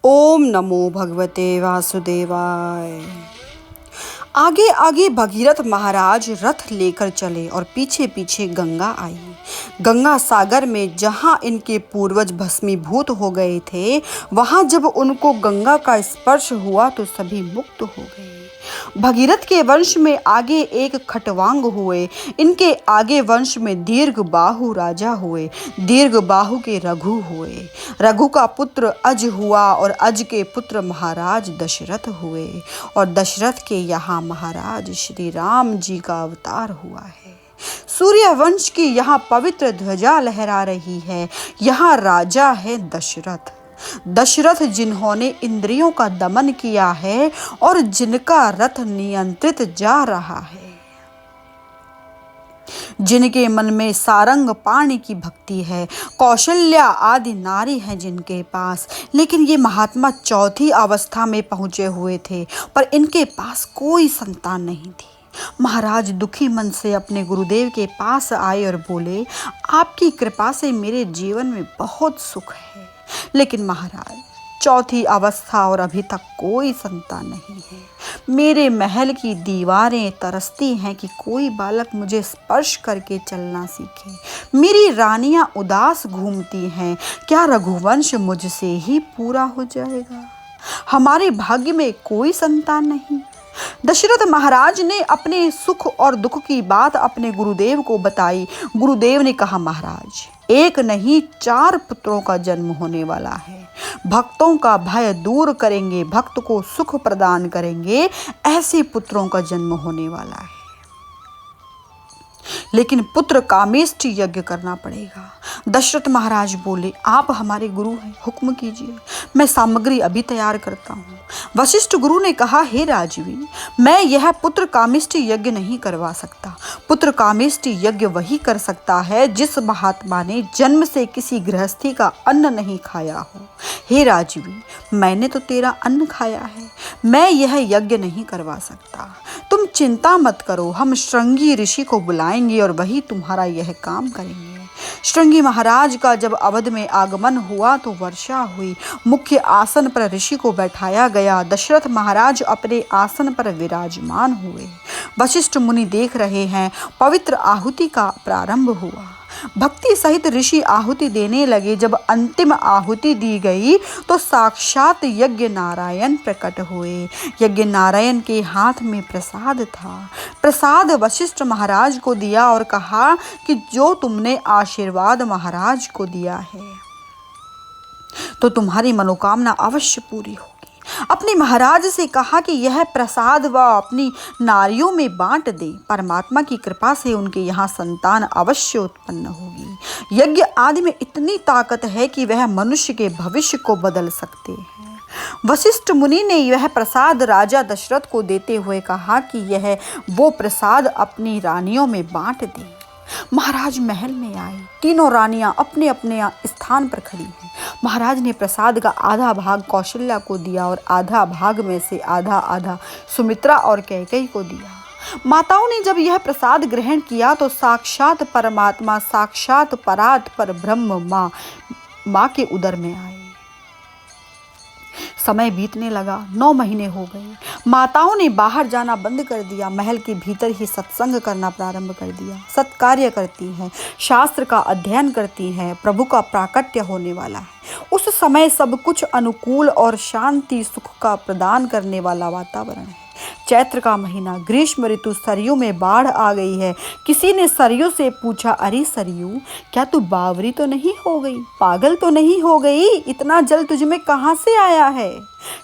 ओम नमो भगवते वासुदेवाय। आगे आगे भगीरथ महाराज रथ लेकर चले और पीछे पीछे गंगा आई। गंगा सागर में जहां इनके पूर्वज भस्मीभूत हो गए थे, वहां जब उनको गंगा का स्पर्श हुआ तो सभी मुक्त हो गए। भगीरथ के वंश में आगे एक खटवांग हुए, इनके आगे वंश में दीर्घ बाहु राजा हुए, दीर्घ बाहु के रघु हुए, रघु का पुत्र अज हुआ और अज के पुत्र महाराज दशरथ हुए, और दशरथ के यहाँ महाराज श्री राम जी का अवतार हुआ है। सूर्य वंश की यहाँ पवित्र ध्वजा लहरा रही है। यहाँ राजा है दशरथ। दशरथ जिन्होंने इंद्रियों का दमन किया है और जिनका रथ नियंत्रित जा रहा है, जिनके मन में सारंग पाणी की भक्ति है, कौशल्या आदि नारी हैं जिनके पास। लेकिन ये महात्मा चौथी अवस्था में पहुंचे हुए थे, पर इनके पास कोई संतान नहीं थी। महाराज दुखी मन से अपने गुरुदेव के पास आए और बोले, आपकी कृपा से मेरे जीवन में बहुत सुख है, लेकिन महाराज चौथी अवस्था और अभी तक कोई संतान नहीं है। मेरे महल की दीवारें तरसती हैं कि कोई बालक मुझे स्पर्श करके चलना सीखे। मेरी रानियां उदास घूमती हैं, क्या रघुवंश मुझसे ही पूरा हो जाएगा? हमारे भाग्य में कोई संतान नहीं। दशरथ महाराज ने अपने सुख और दुख की बात अपने गुरुदेव को बताई। गुरुदेव ने कहा, महाराज एक नहीं 4 पुत्रों का जन्म होने वाला है। भक्तों का भय दूर करेंगे, भक्त को सुख प्रदान करेंगे, ऐसे पुत्रों का जन्म होने वाला है। लेकिन पुत्र कामेष्टि यज्ञ करना पड़ेगा। दशरथ महाराज बोले, आप हमारे गुरु हैं, हुक्म कीजिए, मैं सामग्री अभी तैयार करता हूँ। वशिष्ठ गुरु ने कहा, हे राजवी, मैं यह पुत्र कामेष्टि यज्ञ नहीं करवा सकता। पुत्र कामेष्टि यज्ञ वही कर सकता है जिस महात्मा ने जन्म से किसी गृहस्थी का अन्न नहीं खाया हो। हे राजवी, मैंने तो तेरा अन्न खाया है, मैं यह यज्ञ नहीं करवा सकता। तुम चिंता मत करो, हम श्रृंगी ऋषि को बुलाएंगे और वही तुम्हारा यह काम करेंगे। श्रृंगी महाराज का जब अवध में आगमन हुआ तो वर्षा हुई। मुख्य आसन पर ऋषि को बैठाया गया। दशरथ महाराज अपने आसन पर विराजमान हुए। वशिष्ठ मुनि देख रहे हैं। पवित्र आहुति का प्रारंभ हुआ। भक्ति सहित ऋषि आहुति देने लगे। जब अंतिम आहुति दी गई तो साक्षात यज्ञ नारायण प्रकट हुए। यज्ञ नारायण के हाथ में प्रसाद था। प्रसाद वशिष्ठ महाराज को दिया और कहा कि जो तुमने आशीर्वाद महाराज को दिया है तो तुम्हारी मनोकामना अवश्य पूरी होगी। अपने महाराज से कहा कि यह प्रसाद वह अपनी नारियों में बांट दे। परमात्मा की कृपा से उनके यहाँ संतान अवश्य उत्पन्न होगी। यज्ञ आदि में इतनी ताकत है कि वह मनुष्य के भविष्य को बदल सकते हैं। वशिष्ठ मुनि ने यह प्रसाद राजा दशरथ को देते हुए कहा कि यह वो प्रसाद अपनी रानियों में बांट दे। महाराज महल में आए। तीनों रानियां अपने अपने स्थान पर खड़ी हैं। महाराज ने प्रसाद का आधा भाग कौशल्या को दिया और आधा भाग में से आधा आधा सुमित्रा और कैकेयी को दिया। माताओं ने जब यह प्रसाद ग्रहण किया तो साक्षात परमात्मा, साक्षात परात पर ब्रह्म माँ के उदर में आए। समय बीतने लगा। 9 महीने हो गए। माताओं ने बाहर जाना बंद कर दिया। महल के भीतर ही सत्संग करना प्रारंभ कर दिया। सत्कार्य करती हैं, शास्त्र का अध्ययन करती हैं। प्रभु का प्राकट्य होने वाला है। उस समय सब कुछ अनुकूल और शांति सुख का प्रदान करने वाला वातावरण है। चैत्र का महीना, ग्रीष्म ऋतु, सरयू में बाढ़ आ गई है। किसी ने सरयू से पूछा, अरे सरयू, क्या तू बावरी तो नहीं हो गई, पागल तो नहीं हो गई? इतना जल तुझ में कहाँ से आया है?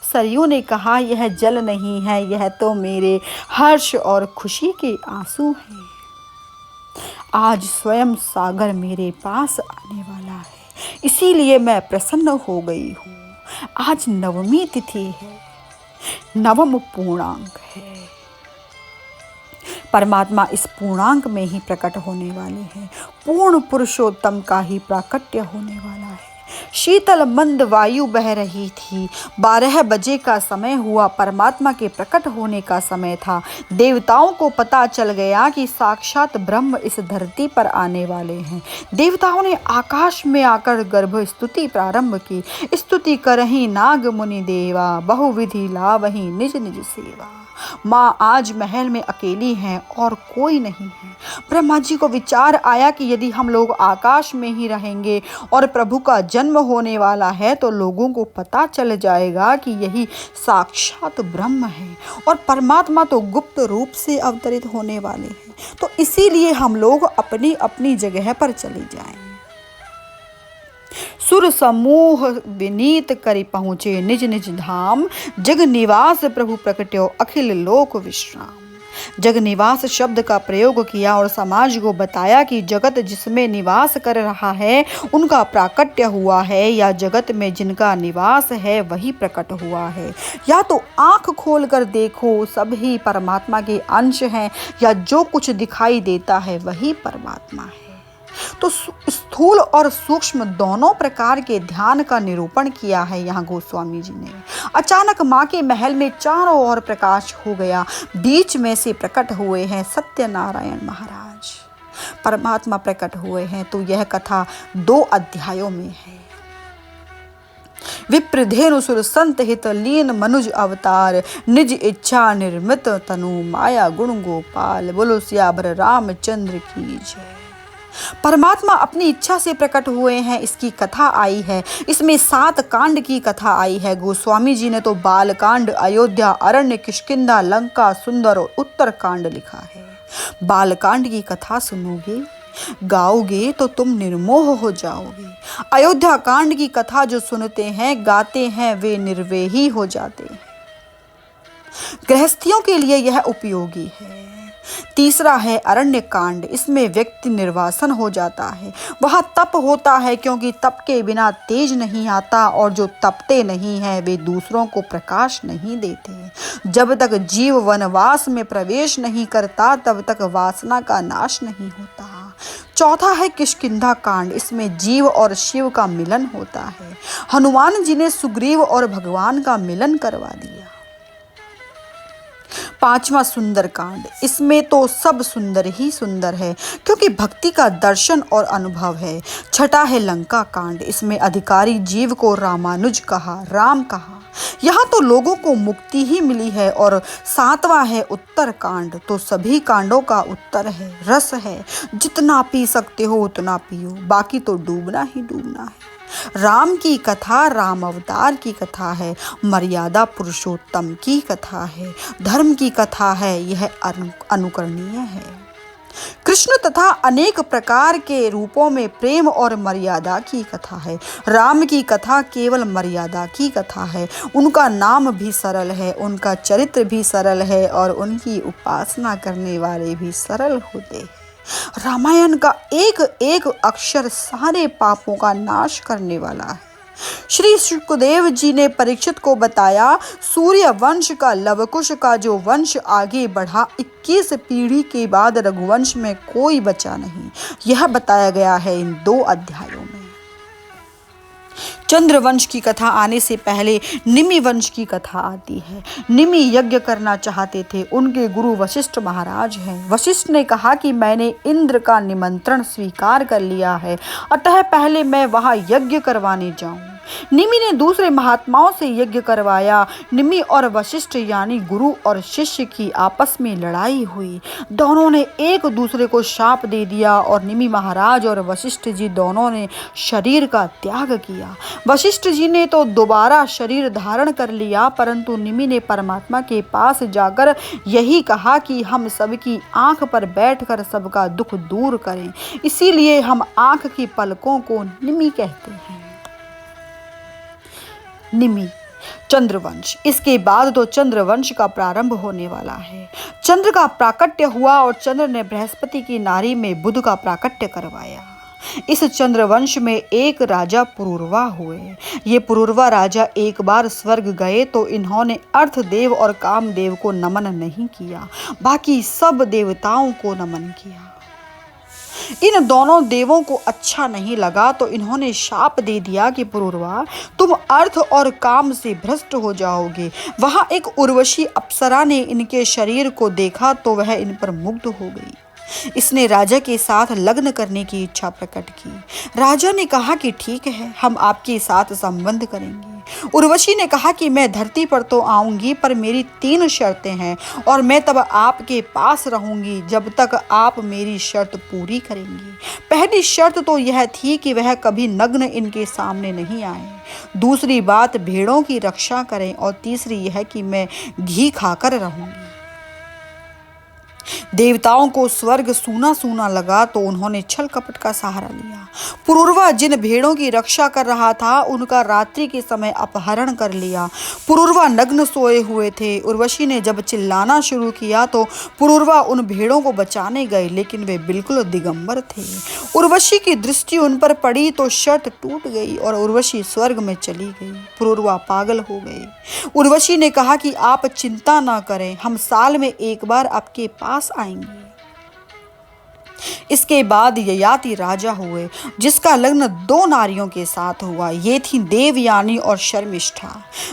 सरयू ने कहा, यह जल नहीं है, यह तो मेरे हर्ष और खुशी के आंसू हैं। आज स्वयं सागर मेरे पास आने वाला है, इसीलिए मैं प्रसन्न हो गई हूँ। आज नवमी तिथि है, नवम पूर्णांक है। परमात्मा इस पूर्णांक में ही प्रकट होने वाले हैं। पूर्ण पुरुषोत्तम का ही प्राकट्य होने वाला है। शीतल मंद वायु बह रही थी। 12 बजे का समय हुआ। परमात्मा के प्रकट होने का समय था। देवताओं को पता चल गया कि साक्षात ब्रह्म इस धरती पर आने वाले हैं। देवताओं ने आकाश में आकर गर्भ स्तुति प्रारंभ की। स्तुति करहीं नाग मुनि देवा, बहुविधि लावहीं निज निज सेवा। माँ आज महल में अकेली हैं और कोई नहीं है। ब्रह्मा जी को विचार आया कि यदि हम लोग आकाश में ही रहेंगे और प्रभु का जन्म होने वाला है तो लोगों को पता चल जाएगा कि यही साक्षात ब्रह्म है और परमात्मा तो गुप्त रूप से अवतरित होने वाले हैं। तो इसीलिए हम लोग अपनी अपनी जगह पर चले जाएं। सुर समूह विनीत करि पहुँचे निज निज धाम, जग निवास प्रभु प्रकट्यो अखिल लोक विश्राम। जग निवास शब्द का प्रयोग किया और समाज को बताया कि जगत जिसमें निवास कर रहा है उनका प्राकट्य हुआ है, या जगत में जिनका निवास है वही प्रकट हुआ है। या तो आंख खोलकर देखो सभी परमात्मा के अंश हैं, या जो कुछ दिखाई देता है वही परमात्मा है। तो स्थूल और सूक्ष्म दोनों प्रकार के ध्यान का निरूपण किया है यहाँ गोस्वामी जी ने। अचानक माँ के महल में चारों ओर प्रकाश हो गया। बीच में से प्रकट हुए हैं सत्यनारायण महाराज। परमात्मा प्रकट हुए हैं। तो यह कथा 2 अध्यायों में है। विप्रधेनु सुर संत हित लीन मनुज अवतार, निज इच्छा निर्मित तनु माया गुण गोपाल। बोलो सियावर रामचंद्र की जय। परमात्मा अपनी इच्छा से प्रकट हुए हैं, इसकी कथा आई है। इसमें 7 कांड की कथा आई है। गोस्वामी जी ने तो बाल कांड, अयोध्या, अरण्य, किष्किंधा, लंका, सुंदर और उत्तर कांड लिखा है। बाल कांड की कथा सुनोगे, गाओगे तो तुम निर्मोह हो जाओगे। अयोध्या कांड की कथा जो सुनते हैं, गाते हैं, वे निर्वेही हो जाते हैं। गृहस्थियों के लिए यह उपयोगी है। तीसरा है अरण्य कांड। इसमें व्यक्ति निर्वासन हो जाता है। वह तप होता है, क्योंकि तप के बिना तेज नहीं आता, और जो तपते नहीं हैं वे दूसरों को प्रकाश नहीं देते। जब तक जीव वनवास में प्रवेश नहीं करता तब तक वासना का नाश नहीं होता। चौथा है किष्किंधा कांड। इसमें जीव और शिव का मिलन होता है। हनुमान जी ने सुग्रीव और भगवान का मिलन करवा दिया। 5वां सुंदर कांड। इसमें तो सब सुंदर ही सुंदर है, क्योंकि भक्ति का दर्शन और अनुभव है। 6ठा है लंका कांड। इसमें अधिकारी जीव को रामानुज कहा, राम कहा। यहाँ तो लोगों को मुक्ति ही मिली है। और 7वां है उत्तर कांड। तो सभी कांडों का उत्तर है, रस है। जितना पी सकते हो उतना पियो, बाकी तो डूबना ही डूबना है। राम की कथा राम अवतार की कथा है। मर्यादा पुरुषोत्तम की कथा है। धर्म की कथा है। यह अनुकरणीय है। कृष्ण तथा अनेक प्रकार के रूपों में प्रेम और मर्यादा की कथा है। राम की कथा केवल मर्यादा की कथा है। उनका नाम भी सरल है, उनका चरित्र भी सरल है, और उनकी उपासना करने वाले भी सरल होते हैं। रामायण का एक एक अक्षर सारे पापों का नाश करने वाला है। श्री सुखदेव जी ने परीक्षित को बताया, सूर्य वंश का लवकुश का जो वंश आगे बढ़ा, 21 पीढ़ी के बाद रघुवंश में कोई बचा नहीं। यह बताया गया है इन 2 अध्यायों में। चंद्रवंश की कथा आने से पहले निमि वंश की कथा आती है। निमि यज्ञ करना चाहते थे। उनके गुरु वशिष्ठ महाराज हैं। वशिष्ठ ने कहा कि मैंने इंद्र का निमंत्रण स्वीकार कर लिया है, अतः पहले मैं वहां यज्ञ करवाने जाऊं। निमि ने दूसरे महात्माओं से यज्ञ करवाया। निमि और वशिष्ठ यानी गुरु और शिष्य की आपस में लड़ाई हुई। दोनों ने एक दूसरे को शाप दे दिया और निमि महाराज और वशिष्ठ जी दोनों ने शरीर का त्याग किया। वशिष्ठ जी ने तो दोबारा शरीर धारण कर लिया, परंतु निमि ने परमात्मा के पास जाकर यही कहा कि हम सबकी आंख पर बैठकर सबका दुख दूर करें। इसीलिए हम आंख की पलकों को निमि कहते हैं। निमि चंद्रवंश। इसके बाद तो चंद्रवंश का प्रारंभ होने वाला है। चंद्र का प्राकट्य हुआ और चंद्र ने बृहस्पति की नारी में बुध का प्राकट्य करवाया। इस चंद्रवंश में एक राजा पुरूरवा हुए। ये पुरूरवा राजा एक बार स्वर्ग गए तो इन्होंने अर्थदेव और कामदेव को नमन नहीं किया, बाकी सब देवताओं को नमन किया। इन दोनों देवों को अच्छा नहीं लगा तो इन्होंने शाप दे दिया कि पुरूरवा, तुम अर्थ और काम से भ्रष्ट हो जाओगे। वहां एक उर्वशी अप्सरा ने इनके शरीर को देखा तो वह इन पर मुग्ध हो गई। इसने राजा के साथ लग्न करने की इच्छा प्रकट की। राजा ने कहा कि ठीक है, हम आपके साथ संबंध करेंगे। उर्वशी ने कहा कि मैं धरती पर तो आऊंगी, पर मेरी 3 शर्तें हैं और मैं तब आपके पास रहूंगी जब तक आप मेरी शर्त पूरी करेंगी। पहली शर्त तो यह थी कि वह कभी नग्न इनके सामने नहीं आए। दूसरी बात, भेड़ों की रक्षा करें, और तीसरी यह कि मैं घी खाकर रहूंगी। देवताओं को स्वर्ग सूना सूना लगा तो उन्होंने छल कपट का सहारा लिया। पुरूरवा जिन भेड़ों की रक्षा कर रहा था उनका रात्रि के समय अपहरण कर लिया। पुरूरवा नग्न सोए हुए थे। उर्वशी ने जब चिल्लाना शुरू किया तो पुरूरवा उन भेड़ों को बचाने गए, लेकिन वे बिल्कुल दिगंबर थे। उर्वशी की दृष्टि उन पर पड़ी तो शर्त टूट गई और उर्वशी स्वर्ग में चली गई। पुरूरवा पागल हो गए। उर्वशी ने कहा कि आप चिंता ना करें, हम साल में एक बार आपके पास आएंगे। इसके बाद ययाति राजा हुए, जिसका लग्न 2 नारियों के साथ हुआ। ये थी देवयानी और शर्मिष्ठा।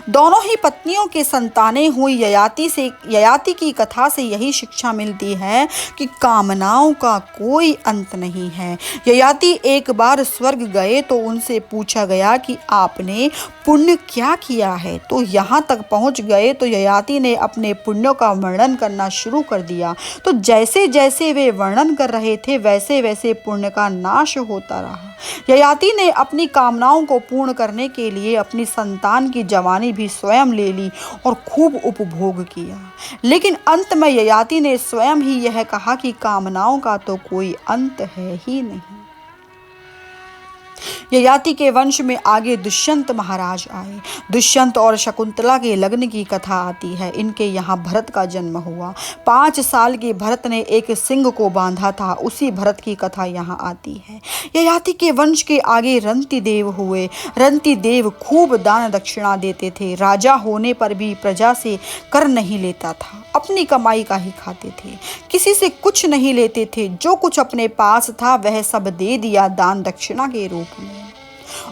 दोनों ही पत्नियों के संतानें हुई। ययाति की कथा से यही शिक्षा मिलती है कि कामनाओं का कोई अंत नहीं है। ययाति एक बार स्वर्ग गए तो उनसे पूछा गया कि आपने पुण्य क्या किया है, तो यहाँ तक पहुँच गए तो ययाति ने अपने पुण्यों का वर्णन करना शुरू कर दिया। तो जैसे जैसे वे वर्णन कर रहे थे वैसे वैसे पुण्य का नाश होता रहा। ययाति ने अपनी कामनाओं को पूर्ण करने के लिए अपनी संतान की जवानी भी स्वयं ले ली और खूब उपभोग किया। लेकिन अंत में ययाति ने स्वयं ही यह कहा कि कामनाओं का तो कोई अंत है ही नहीं। ययाति के वंश में आगे दुष्यंत महाराज आए। दुष्यंत और शकुंतला के लग्न की कथा आती है। इनके यहाँ भरत का जन्म हुआ। 5 साल के भरत ने एक सिंह को बांधा था, उसी भरत की कथा यहाँ आती है। ययाति के वंश के आगे रंति देव हुए। रंति देव खूब दान दक्षिणा देते थे। राजा होने पर भी प्रजा से कर नहीं लेता था, अपनी कमाई का ही खाते थे, किसी से कुछ नहीं लेते थे। जो कुछ अपने पास था वह सब दे दिया दान दक्षिणा के रूप में,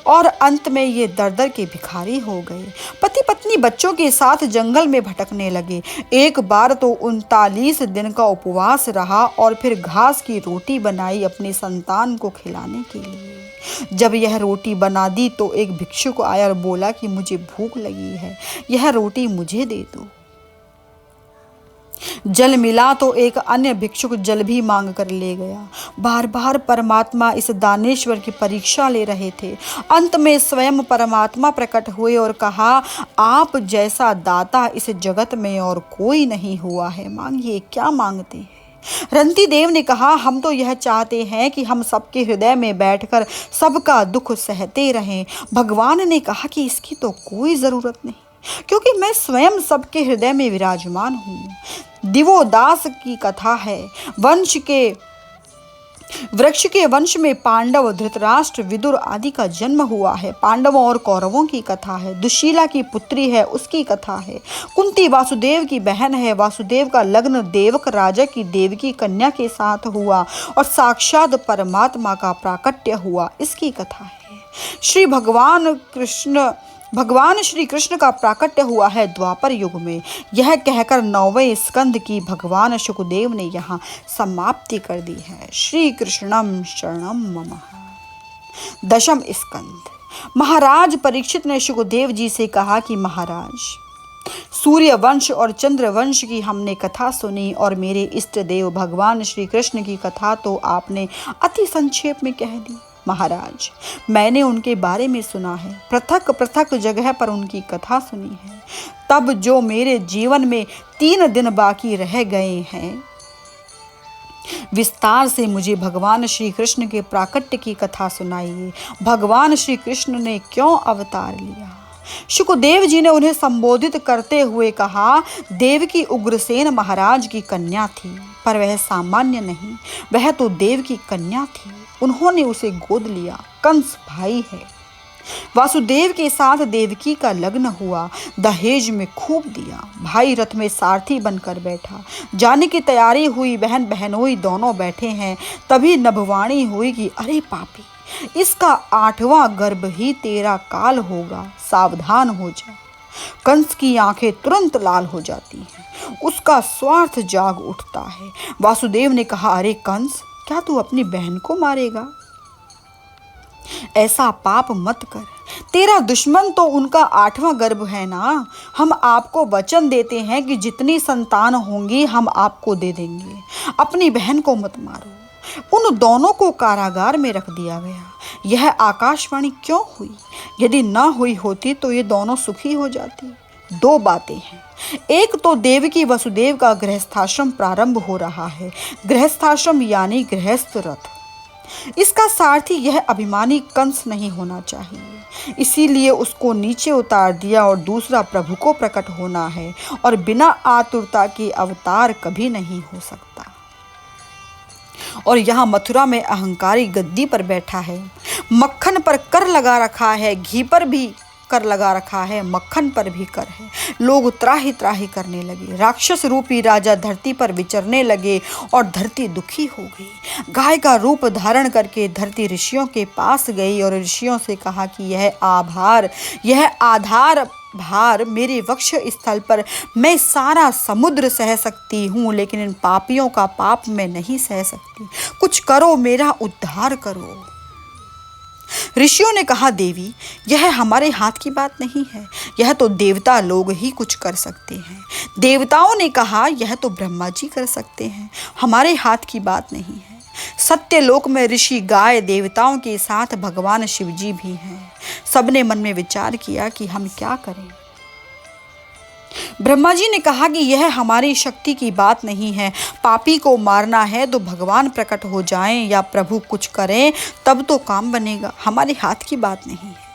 और अंत में ये दर दर के भिखारी हो गए। पति पत्नी बच्चों के साथ जंगल में भटकने लगे। एक बार तो 39 दिन का उपवास रहा और फिर घास की रोटी बनाई अपनी संतान को खिलाने के लिए। जब यह रोटी बना दी तो एक भिक्षुक आया और बोला कि मुझे भूख लगी है, यह रोटी मुझे दे दो। जल मिला तो एक अन्य भिक्षुक जल भी मांग कर ले गया। बार बार परमात्मा इस दानेश्वर की परीक्षा ले रहे थे। अंत में स्वयं परमात्मा प्रकट हुए और कहा, आप जैसा दाता इस जगत में और कोई नहीं हुआ है, मांगिए, क्या मांगते हैं। रंती देव ने कहा, हम तो यह चाहते हैं कि हम सबके हृदय में बैठकर सबका दुख सहते रहें। भगवान ने कहा कि इसकी तो कोई ज़रूरत नहीं, क्योंकि मैं स्वयं सबके हृदय में विराजमान हूँ। दिवोदास की कथा है। वृक्ष के वंश में पांडव, धृतराष्ट्र, विदुर आदि का जन्म हुआ है। पांडवों और कौरवों की कथा है। दुशीला की पुत्री है, उसकी कथा है। कुंती वासुदेव की बहन है। वासुदेव का लग्न देवक राजा की देवकी कन्या के साथ हुआ और साक्षात परमात्मा का प्राकट्य हुआ, इसकी कथा है। भगवान श्री कृष्ण का प्राकट्य हुआ है द्वापर युग में। यह कहकर 9वें स्कंद की भगवान शुकदेव ने यहाँ समाप्ति कर दी है। श्री कृष्णम शरणम मम। 10वां स्कंद। महाराज परीक्षित ने शुकदेव जी से कहा कि महाराज, सूर्य वंश और चंद्र वंश की हमने कथा सुनी और मेरे इष्ट देव भगवान श्री कृष्ण की कथा तो आपने अति संक्षेप में कह दी। महाराज, मैंने उनके बारे में सुना है, पृथक पृथक जगह पर उनकी कथा सुनी है। तब जो मेरे जीवन में 3 दिन बाकी रह गए हैं, विस्तार से मुझे भगवान श्री कृष्ण के प्राकट्य की कथा सुनाइए। भगवान श्री कृष्ण ने क्यों अवतार लिया? शुकदेव जी ने उन्हें संबोधित करते हुए कहा, देवकी उग्रसेन महाराज की कन्या थी, पर वह सामान्य नहीं, वह तो देव की कन्या थी। उन्होंने उसे गोद लिया। कंस भाई है। वासुदेव के साथ देवकी का लग्न हुआ। दहेज में खूब दिया। भाई रथ में सारथी बनकर बैठा। जाने की तैयारी हुई। बहन बहनोई दोनों बैठे हैं। तभी नभवाणी हुई कि अरे पापी, इसका 8वां गर्भ ही तेरा काल होगा, सावधान हो जा। कंस की आंखें तुरंत लाल हो जाती हैं। उसका स्वार्थ जाग उठता है। वासुदेव ने कहा, अरे कंस, क्या तू अपनी बहन को मारेगा? ऐसा पाप मत कर। तेरा दुश्मन तो उनका 8वां गर्भ है ना। हम आपको वचन देते हैं कि जितनी संतान होंगी हम आपको दे देंगे। अपनी बहन को मत मारो। उन दोनों को कारागार में रख दिया गया। यह आकाशवाणी क्यों हुई? यदि न हुई होती तो ये दोनों सुखी हो जाती। 2 बातें हैं। एक तो देवकी वसुदेव का गृहस्थाश्रम प्रारंभ हो रहा है। गृहस्थाश्रम यानी गृहस्थ रथ। इसका सारथी यह अभिमानी कंस नहीं होना चाहिए, इसीलिए उसको नीचे उतार दिया। और दूसरा, प्रभु को प्रकट होना है और बिना आतुरता के अवतार कभी नहीं हो सकता। और यहाँ मथुरा में अहंकारी गद्दी पर बैठा है। मक्खन पर कर लगा रखा है, घी पर भी कर लगा रखा है, मक्खन पर भी कर है। लोग त्राही त्राही करने लगे। राक्षस रूपी राजा धरती पर विचरने लगे और धरती दुखी हो गई। गाय का रूप धारण करके धरती ऋषियों के पास गई और ऋषियों से कहा कि यह आधार भार मेरे वक्ष स्थल पर मैं सारा समुद्र सह सकती हूँ, लेकिन इन पापियों का पाप मैं नहीं सह सकती। कुछ करो, मेरा उद्धार करो। ऋषियों ने कहा, देवी, यह हमारे हाथ की बात नहीं है। यह तो देवता लोग ही कुछ कर सकते हैं। देवताओं ने कहा, यह तो ब्रह्मा जी कर सकते हैं, हमारे हाथ की बात नहीं है। सत्यलोक में ऋषि गाय देवताओं के साथ भगवान शिव जी भी हैं। सबने मन में विचार किया कि हम क्या करें। ब्रह्मा जी ने कहा कि यह हमारी शक्ति की बात नहीं है। पापी को मारना है तो भगवान प्रकट हो जाएं या प्रभु कुछ करें, तब तो काम बनेगा, हमारे हाथ की बात नहीं है।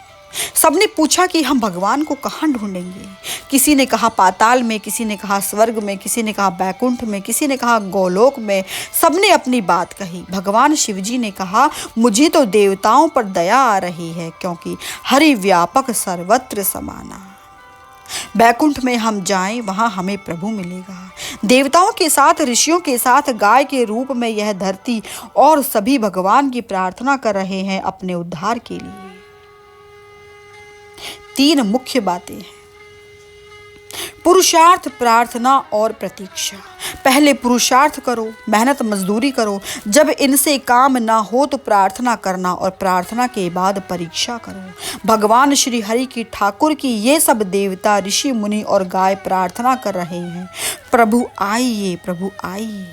सबने पूछा कि हम भगवान को कहाँ ढूंढेंगे। किसी ने कहा पाताल में, किसी ने कहा स्वर्ग में, किसी ने कहा बैकुंठ में, किसी ने कहा गोलोक में। सबने अपनी बात कही। भगवान शिव जी ने कहा, मुझे तो देवताओं पर दया आ रही है, क्योंकि हरि व्यापक सर्वत्र समाना। बैकुंठ में हम जाएं, वहां हमें प्रभु मिलेगा। देवताओं के साथ, ऋषियों के साथ गाय के रूप में यह धरती और सभी भगवान की प्रार्थना कर रहे हैं अपने उद्धार के लिए। 3 मुख्य बातें हैं: पुरुषार्थ, प्रार्थना और प्रतीक्षा। पहले पुरुषार्थ करो, मेहनत मजदूरी करो। जब इनसे काम ना हो तो प्रार्थना करना, और प्रार्थना के बाद परीक्षा करो। भगवान श्री हरि की, ठाकुर की ये सब देवता, ऋषि, मुनि और गाय प्रार्थना कर रहे हैं, प्रभु आइए, प्रभु आइए।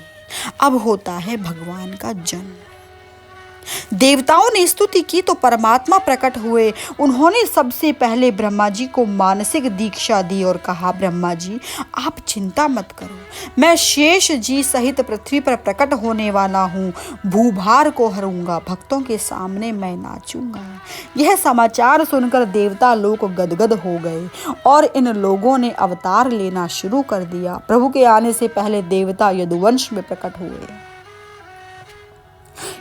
अब होता है भगवान का जन्म। देवताओं ने स्तुति की तो परमात्मा प्रकट हुए। उन्होंने सबसे पहले ब्रह्मा जी को मानसिक दीक्षा दी और कहा, ब्रह्मा जी, आप चिंता मत करो, मैं शेष जी सहित पृथ्वी पर प्रकट होने वाला हूँ। भूभार को हरूंगा, भक्तों के सामने मैं नाचूंगा। यह समाचार सुनकर देवता लोग गदगद हो गए और इन लोगों ने अवतार लेना शुरू कर दिया। प्रभु के आने से पहले देवता यदुवंश में प्रकट हुए।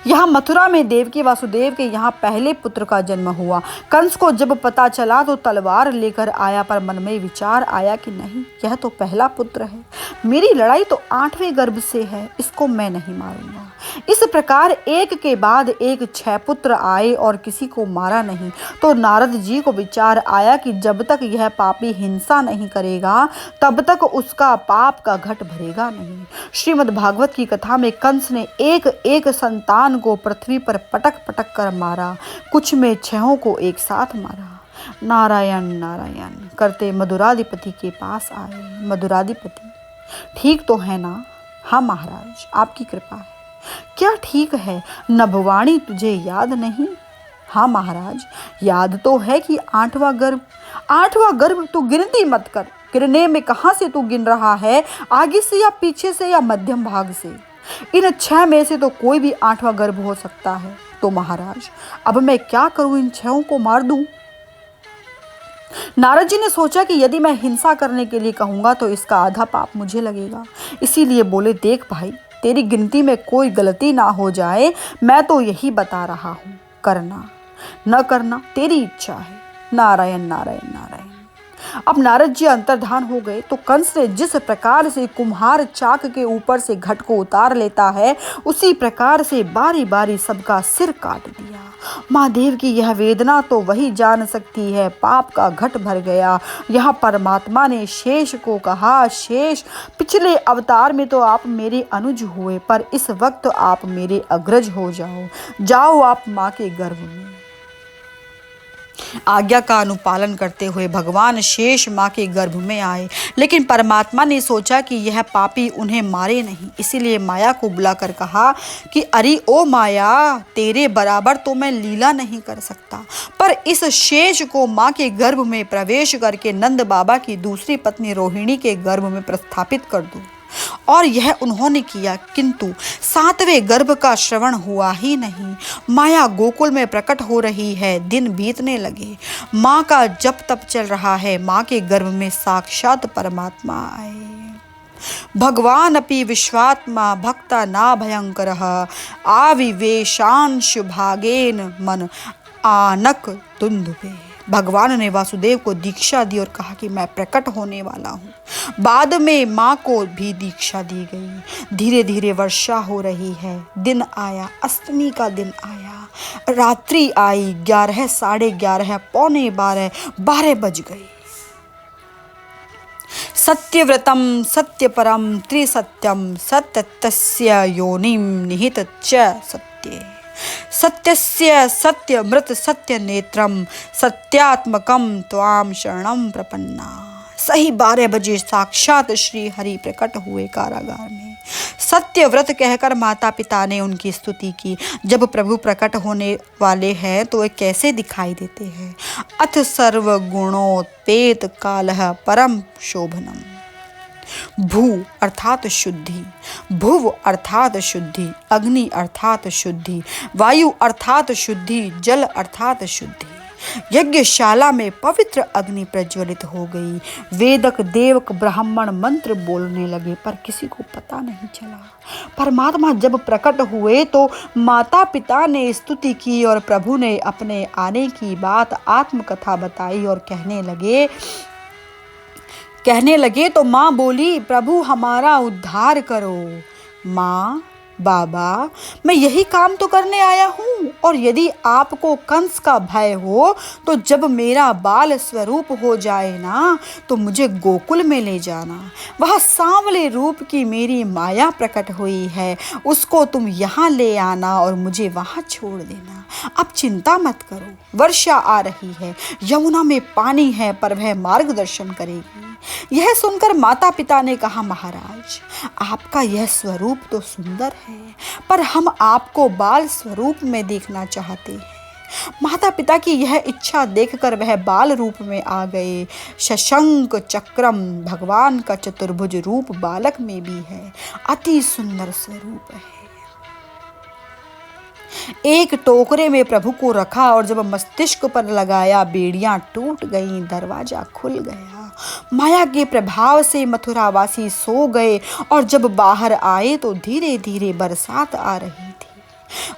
यहाँ मथुरा में देवकी वासुदेव के यहाँ पहले पुत्र का जन्म हुआ। कंस को जब पता चला तो तलवार लेकर आया, पर मन में विचार आया कि नहीं, यह तो पहला पुत्र है, मेरी लड़ाई तो 8वें गर्भ से है, इसको मैं नहीं मारूंगा। इस प्रकार एक के बाद एक 6 पुत्र आए और किसी को मारा नहीं। तो नारद जी को विचार आया कि जब तक यह पापी हिंसा नहीं करेगा तब तक उसका पाप का घट भरेगा नहीं। श्रीमद् भागवत की कथा में कंस ने एक एक संतान को पृथ्वी पर पटक पटक कर मारा, कुछ में 6 को एक साथ मारा। नारायण नारायण करते मधुराधिपति के पास आए। मधुराधिपति, ठीक तो है ना? हाँ महाराज, आपकी कृपा है। क्या ठीक है? नभवाणी तुझे याद नहीं? हाँ महाराज, याद तो है कि 8वां गर्भ तू गिनती मत कर। गिरने में कहाँ से तू गिन रहा है? आगे से या पीछे से या मध्यम भाग से? इन 6 में से तो कोई भी 8वां गर्भ हो सकता है। तो महाराज, अब मैं क्या करूं? इन 6 को मार दूं? नारद जी ने सोचा कि यदि मैं हिंसा करने के लिए कहूंगा तो इसका आधा पाप मुझे लगेगा। इसीलिए बोले, देख भाई, तेरी गिनती में कोई गलती ना हो जाए, मैं तो यही बता रहा हूँ, करना। न करना तेरी इच्छा है। नारायण नारायण नारायण। अब नारद जी अंतर्धान हो गए तो कंस ने जिस प्रकार से कुम्हार चाक के ऊपर से घट को उतार लेता है, उसी प्रकार से बारी बारी सबका सिर काट दिया। महादेव की यह वेदना तो वही जान सकती है। पाप का घट भर गया। यहाँ परमात्मा ने शेष को कहा, शेष, पिछले अवतार में तो आप मेरे अनुज हुए, पर इस वक्त आप मेरे अग्रज हो जाओ। जाओ आप माँ के गर्भ में। आज्ञा का अनुपालन करते हुए भगवान शेष माँ के गर्भ में आए, लेकिन परमात्मा ने सोचा कि यह पापी उन्हें मारे नहीं, इसीलिए माया को बुलाकर कहा कि अरे ओ माया, तेरे बराबर तो मैं लीला नहीं कर सकता, पर इस शेष को माँ के गर्भ में प्रवेश करके नंद बाबा की दूसरी पत्नी रोहिणी के गर्भ में प्रस्थापित कर दूं। और यह उन्होंने किया, किंतु 7वें गर्भ का श्रवण हुआ ही नहीं। माया गोकुल में प्रकट हो रही है। दिन बीतने लगे। माँ का जप तप चल रहा है। माँ के गर्भ में साक्षात परमात्मा आए। भगवान अपि विश्वात्मा भक्ता ना भयंकरः आविवेशांशु भागेन मन आनक दुंदुभे। भगवान ने वासुदेव को दीक्षा दी और कहा कि मैं प्रकट होने वाला हूँ। बाद में माँ को भी दीक्षा दी गई। धीरे धीरे वर्षा हो रही है। दिन आया, अष्टमी का दिन आया, रात्रि आई। 11, 11:30, पौने 12, 12 बज गए। सत्यव्रतम सत्यपरम त्रिसत्यम सत्यस्य योनिम निहित च सत्ये सत्यस्य सत्यमृत सत्य नेत्रम सत्यात्मकम त्वाम शरणम प्रपन्ना। सही 12 बजे साक्षात श्री हरि प्रकट हुए कारागार में। सत्यव्रत कहकर माता पिता ने उनकी स्तुति की। जब प्रभु प्रकट होने वाले हैं तो वे कैसे दिखाई देते हैं? अथ सर्वगुणोत्पेत कालः परम शोभनम। भू अर्थात शुद्धि, भुव अर्थात शुद्धि, अग्नि अर्थात शुद्धि, वायु अर्थात शुद्धि, जल अर्थात शुद्धि। यज्ञशाला में पवित्र अग्नि प्रज्वलित हो गई। वेदक देवक ब्राह्मण मंत्र बोलने लगे, पर किसी को पता नहीं चला। परमात्मा जब प्रकट हुए तो माता पिता ने स्तुति की और प्रभु ने अपने आने की बात आत्मकथा बताई और कहने लगे तो माँ बोली, प्रभु हमारा उद्धार करो। माँ, बाबा, मैं यही काम तो करने आया हूँ, और यदि आपको कंस का भय हो तो जब मेरा बाल स्वरूप हो जाए ना तो मुझे गोकुल में ले जाना। वह सांवले रूप की मेरी माया प्रकट हुई है, उसको तुम यहाँ ले आना और मुझे वहाँ छोड़ देना। अब चिंता मत करो, वर्षा आ रही है, यमुना में पानी है, पर वह मार्गदर्शन करेगी। यह सुनकर माता पिता ने कहा, महाराज, आपका यह स्वरूप तो सुंदर है, पर हम आपको बाल स्वरूप में देखना चाहते हैं। माता पिता की यह इच्छा देखकर वह बाल रूप में आ गए। शशंक चक्रम, भगवान का चतुर्भुज रूप बालक में भी है। अति सुंदर स्वरूप है। एक टोकरे में प्रभु को रखा और जब मस्तिष्क पर लगाया, बेड़ियां टूट गईं, दरवाजा खुल गया। माया के प्रभाव से मथुरावासी सो गए और जब बाहर आए तो धीरे धीरे बरसात आ रही थी।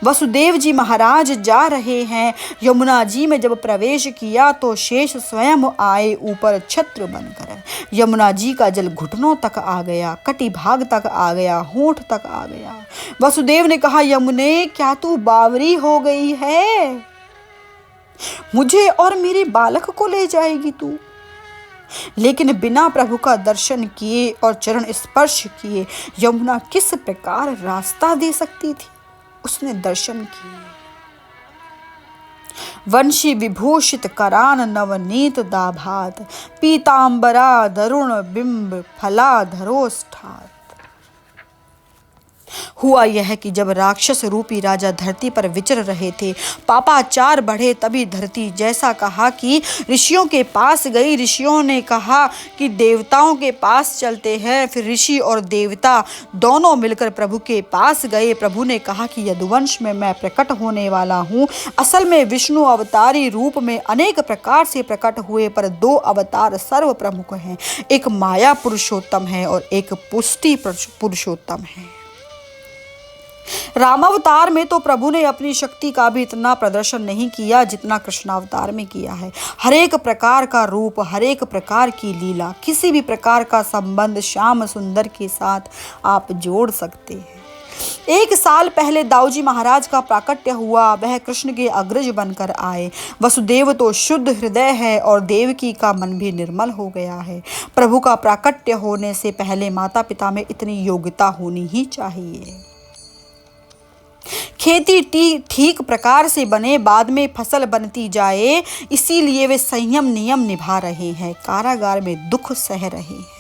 वसुदेव जी महाराज जा रहे हैं। यमुना जी में जब प्रवेश किया तो शेष स्वयं आए ऊपर छत्र बनकर। यमुना जी का जल घुटनों तक आ गया, कटी भाग तक आ गया, होंठ तक आ गया। वसुदेव ने कहा, यमुने, क्या तू बावरी हो गई है? मुझे और मेरे बालक को ले जाएगी तू? लेकिन बिना प्रभु का दर्शन किए और चरण स्पर्श किए यमुना किस प्रकार रास्ता दे सकती थी? उसने दर्शन किए। वंशी विभूषित करान नवनीत दाभात पीतांबरा दरुण बिंब फलाधरोष्ठात। हुआ यह कि जब राक्षस रूपी राजा धरती पर विचर रहे थे, पापाचार बढ़े, तभी धरती जैसा कहा कि ऋषियों के पास गई। ऋषियों ने कहा कि देवताओं के पास चलते हैं। फिर ऋषि और देवता दोनों मिलकर प्रभु के पास गए। प्रभु ने कहा कि यदुवंश में मैं प्रकट होने वाला हूँ। असल में विष्णु अवतारी रूप में अनेक प्रकार से प्रकट हुए, पर 2 अवतार सर्व प्रमुख हैं। एक माया पुरुषोत्तम है और एक पुष्टि पुरुषोत्तम है। रामावतार में तो प्रभु ने अपनी शक्ति का भी इतना प्रदर्शन नहीं किया जितना कृष्णावतार में किया है। हर एक प्रकार का रूप, हर एक प्रकार की लीला, किसी भी प्रकार का संबंध श्याम सुंदर के साथ आप जोड़ सकते हैं। 1 साल पहले दाऊजी महाराज का प्राकट्य हुआ, वह कृष्ण के अग्रज बनकर आए। वसुदेव तो शुद्ध हृदय है और देवकी का मन भी निर्मल हो गया है। प्रभु का प्राकट्य होने से पहले माता पिता में इतनी योग्यता होनी ही चाहिए। खेती ठीक प्रकार से बने, बाद में फसल बनती जाए, इसीलिए वे संयम नियम निभा रहे हैं। कारागार में दुख सह रहे हैं।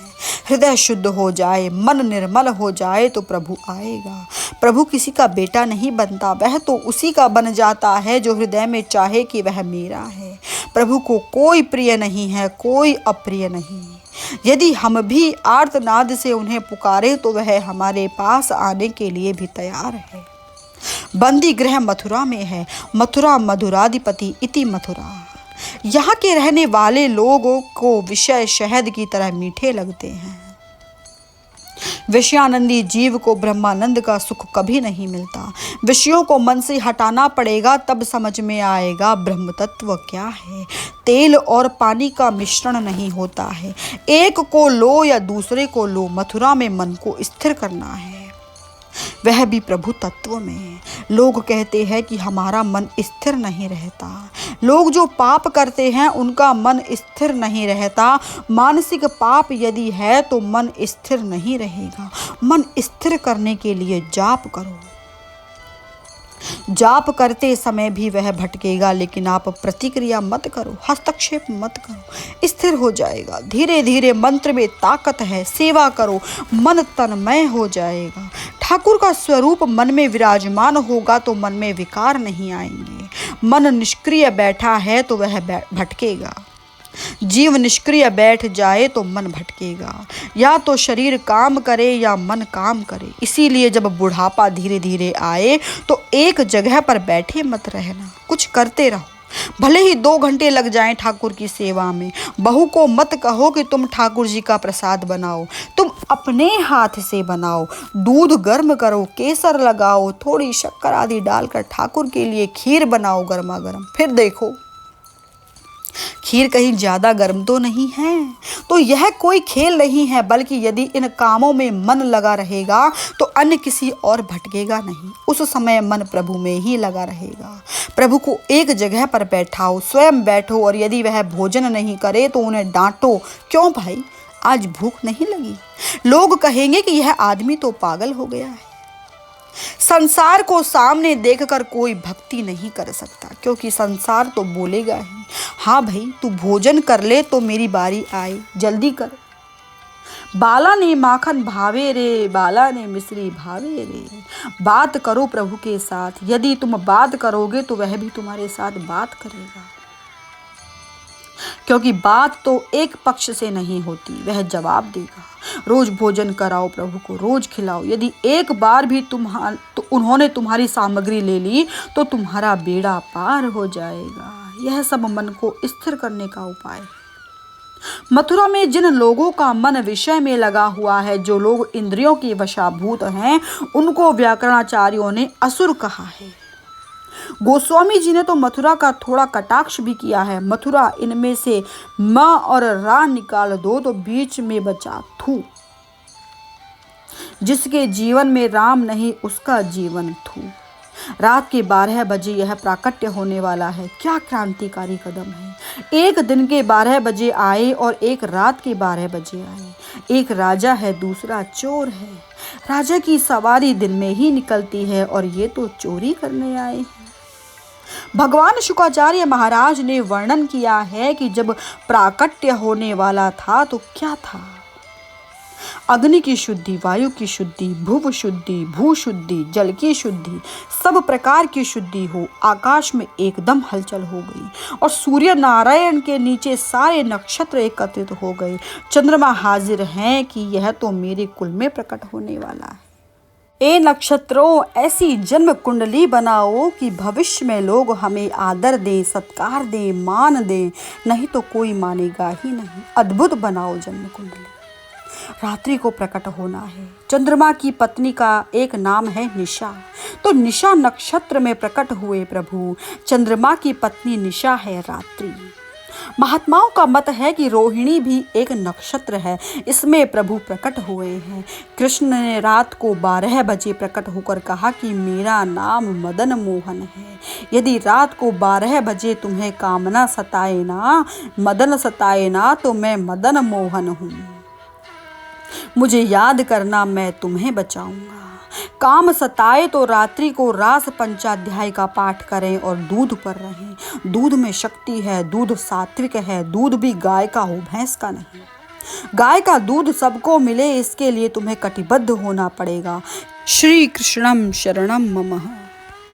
हृदय शुद्ध हो जाए, मन निर्मल हो जाए तो प्रभु आएगा। प्रभु किसी का बेटा नहीं बनता, वह तो उसी का बन जाता है जो हृदय में चाहे कि वह मेरा है। प्रभु को कोई प्रिय नहीं है, कोई अप्रिय नहीं। यदि हम भी आर्तनाद से उन्हें पुकारे तो वह हमारे पास आने के लिए भी तैयार है। बंदी गृह मथुरा में है, मथुरा मधुराधिपति इति मथुरा। यहाँ के रहने वाले लोगों को विषय शहद की तरह मीठे लगते हैं। विषयानंदी जीव को ब्रह्मानंद का सुख कभी नहीं मिलता। विषयों को मन से हटाना पड़ेगा, तब समझ में आएगा ब्रह्म तत्व क्या है। तेल और पानी का मिश्रण नहीं होता है, एक को लो या दूसरे को लो। मथुरा में मन को स्थिर करना है, वह भी प्रभु तत्व में। लोग कहते हैं कि हमारा मन स्थिर नहीं रहता। लोग जो पाप करते हैं उनका मन स्थिर नहीं रहता। मानसिक पाप यदि है तो मन स्थिर नहीं रहेगा। मन स्थिर करने के लिए जाप करो। जाप करते समय भी वह भटकेगा, लेकिन आप प्रतिक्रिया मत करो, हस्तक्षेप मत करो, स्थिर हो जाएगा। धीरे धीरे मंत्र में ताकत है, सेवा करो, मन तन्मय हो जाएगा। ठाकुर का स्वरूप मन में विराजमान होगा तो मन में विकार नहीं आएंगे। मन निष्क्रिय बैठा है तो वह भटकेगा। जीव निष्क्रिय बैठ जाए तो मन भटकेगा। या तो शरीर काम करे या मन काम करे। इसीलिए जब बुढ़ापा धीरे धीरे आए तो एक जगह पर बैठे मत रहना, कुछ करते रहो। भले ही 2 घंटे लग जाएं ठाकुर की सेवा में। बहू को मत कहो कि तुम ठाकुर जी का प्रसाद बनाओ, तुम अपने हाथ से बनाओ। दूध गर्म करो, केसर लगाओ, थोड़ी शक्कर आदि डालकर ठाकुर के लिए खीर बनाओ गर्मा गर्म। फिर देखो खीर कहीं ज़्यादा गर्म तो नहीं है। तो यह कोई खेल नहीं है, बल्कि यदि इन कामों में मन लगा रहेगा तो अन्य किसी और भटकेगा नहीं। उस समय मन प्रभु में ही लगा रहेगा। प्रभु को एक जगह पर बैठाओ, स्वयं बैठो, और यदि वह भोजन नहीं करे तो उन्हें डांटो। क्यों भाई, आज भूख नहीं लगी? लोग कहेंगे कि यह आदमी तो पागल हो गया है। संसार को सामने देखकर कोई भक्ति नहीं कर सकता, क्योंकि संसार तो बोलेगा ही, हाँ भाई तू भोजन कर ले तो मेरी बारी आए, जल्दी कर। बाला ने माखन भावे रे, बाला ने मिश्री भावे रे। बात करो प्रभु के साथ। यदि तुम बात करोगे तो वह भी तुम्हारे साथ बात करेगा, क्योंकि बात तो एक पक्ष से नहीं होती, वह जवाब देगा। रोज भोजन कराओ, प्रभु को रोज खिलाओ। यदि एक बार भी उन्होंने तुम्हारी सामग्री ले ली तो तुम्हारा बेड़ा पार हो जाएगा। यह सब मन को स्थिर करने का उपाय है। मथुरा में जिन लोगों का मन विषय में लगा हुआ है, जो लोग इंद्रियों के वशाभूत हैं, उनको व्याकरणाचार्यों ने असुर कहा है। गोस्वामी जी ने तो मथुरा का थोड़ा कटाक्ष भी किया है। मथुरा, इनमें से म और रा निकाल दो तो बीच में बचा थू। जिसके जीवन में राम नहीं उसका जीवन थू। रात के 12 बजे यह प्राकट्य होने वाला है। क्या क्रांतिकारी कदम है। एक दिन के 12 बजे आए और एक रात के 12 बजे आए। एक राजा है, दूसरा चोर है। राजा की सवारी दिन में ही निकलती है और ये तो चोरी करने आए हैं। भगवान शुक्राचार्य महाराज ने वर्णन किया है कि जब प्राकट्य होने वाला था तो क्या था। अग्नि की शुद्धि, वायु की शुद्धि, भुव शुद्धि, भू शुद्धि, जल की शुद्धि, सब प्रकार की शुद्धि हो। आकाश में एकदम हलचल हो गई और सूर्य नारायण के नीचे सारे नक्षत्र एकत्रित हो गए। चंद्रमा हाजिर हैं कि यह तो मेरे कुल में प्रकट होने वाला है। ए नक्षत्रों, ऐसी जन्म कुंडली बनाओ कि भविष्य में लोग हमें आदर दें, सत्कार दें, मान दें, नहीं तो कोई मानेगा ही नहीं। अद्भुत बनाओ जन्म कुंडली। रात्रि को प्रकट होना है। चंद्रमा की पत्नी का एक नाम है निशा, तो निशा नक्षत्र में प्रकट हुए प्रभु। चंद्रमा की पत्नी निशा है रात्रि। महात्माओं का मत है कि रोहिणी भी एक नक्षत्र है, इसमें प्रभु प्रकट हुए हैं। कृष्ण ने रात को 12 बजे प्रकट होकर कहा कि मेरा नाम मदन मोहन है। यदि रात को 12 बजे तुम्हें कामना सताए ना, मदन सताए ना, तो मैं मदन मोहन हूँ। मुझे याद करना, मैं तुम्हें बचाऊंगा। काम सताए तो रात्रि को रास पंचाध्याय का पाठ करें और दूध पर रहें। दूध में शक्ति है, दूध सात्विक है, दूध भी गाय का हो, भैंस का नहीं। गाय का दूध सबको मिले, इसके लिए तुम्हें कटिबद्ध होना पड़ेगा। श्री कृष्णम शरणम मम।